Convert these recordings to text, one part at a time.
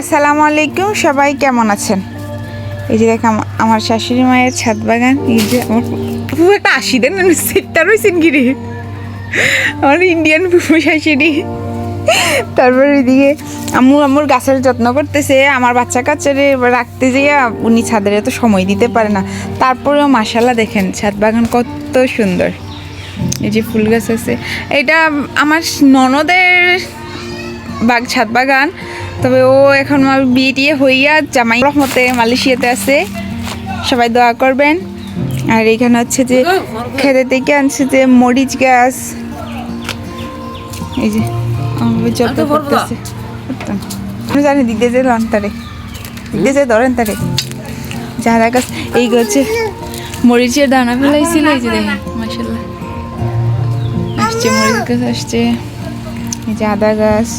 আসসালামু আলাইকুম, সবাই কেমন আছেন? এই যে দেখ আমার শাশুড়ি মায়ের ছাদ বাগান। এই যে আমার ফুফু একটা আসি দেন সেটটা রয়েছেন গিরে আমার ইন্ডিয়ান ফুফু শাশুড়ি। তারপর এদিকে আম্মুর গাছের যত্ন করতেছে। আমার বাচ্চা কাচ্চারে রাখতে যেয়ে উনি ছাদের এত সময় দিতে পারে না। তারপরেও মাশাআল্লাহ দেখেন ছাদ বাগান কত সুন্দর। এই যে ফুল গাছ আছে, এটা আমার ননদের ছাদ বাগান। তবে ও এখন বিয়ে টিয়ে হইয়া জামাই রহমতে মালয়েশিয়াতে আছে, সবাই দোয়া করবেন। আর এখানে হচ্ছে যে খেতে থেকে আনছে যে মরিচ গাছ। এই যে যত করতেছে জানি দিতে যে লন তারে দিতে যে ধরেন তারে যারা গাছ। এই হচ্ছে মরিচের দানা ফেলাইছিল। এই যে দেখেন মাশাআল্লাহ আসছে মরিচ গাছ আসছে। এই যে আদা গাছ।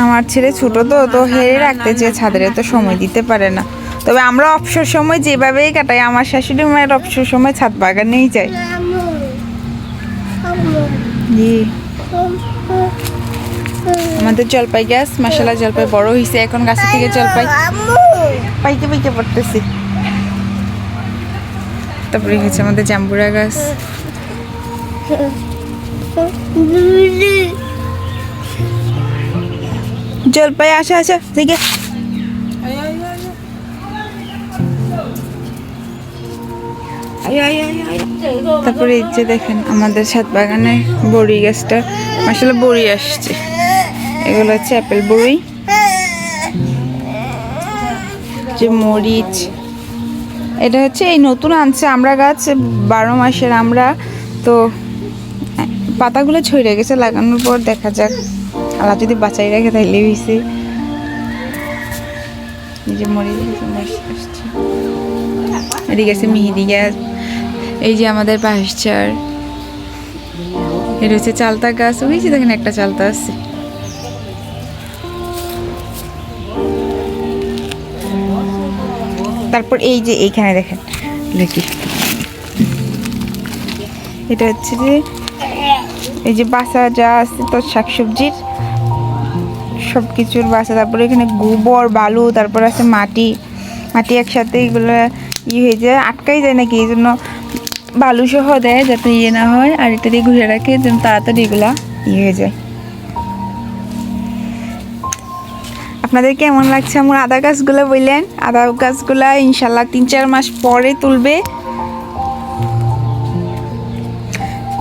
আমার ছেলে ছোট তো হেরে রাখতে চেয়ে ছাদের তো সময় দিতে পারে না। তবে আমরা অবসর সময় যেভাবেই কাটাই, আমার শাশুড়ি মায়ের অবসর সময় ছাদ বাগানেই যায়। জি আমাদের জলপাই গাছ মাশাআল্লাহ জলপাই বড় হয়েছে, এখন গাছ থেকে জলপাই পাইকে পাইকে পড়তেছে। তারপরে হচ্ছে আমাদের জাম্বুরা গাছ। জলপাই আসা দেখে তারপরে এই যে দেখেন আমাদের ছাদ বাগানে বড়ি গাছটা মাশাআল্লাহ বড়ি আসছে। এগুলো হচ্ছে অ্যাপেল বড়ি। যে মরিচ এটা হচ্ছে এই নতুন আনছে আমরা গাছ, 12 মাসের আমরা। তো পাতাগুলো ছড়িয়ে গেছে, লাগানোর পর দেখা যাক আল্লাহ যদি বাঁচাই রাখে তাইলে হয়েছে। এই যে মরিচ আসছে, এদিকে আছে মিহিদি গাছ। এই যে আমাদের বাঁশঝাড়। এটা হচ্ছে চালতা গাছ। ওই যে দেখেন একটা চালতা আছে। তারপর এই যে এইখানে দেখেন কি এটা হচ্ছে যে এই যে বাসা যা আছে তো শাকসবজির সব কিছুর বাসা। তারপরে এখানে গোবর বালু তারপর আছে মাটি একসাথে এগুলো হয়ে যায়, আটকাই যায় নাকি, এই জন্য বালু সহ দেয় যাতে না হয়। আর এটা দিয়ে ঘুরে রাখে যেন তাড়াতাড়ি এগুলা হয়ে যায়। আপনাদের কেমন লাগছে আমার আদা গাছগুলো বললেন? আদা গাছগুলা ইনশাল্লাহ 3-4 মাস পরে তুলবে।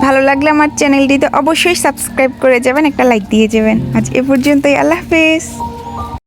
ভালো লাগলে আমার চ্যানেলটিতে অবশ্যই সাবস্ক্রাইব করে যাবেন, একটা লাইক দিয়ে যাবেন। আজ এ পর্যন্তই, আল্লাহ হাফেজ।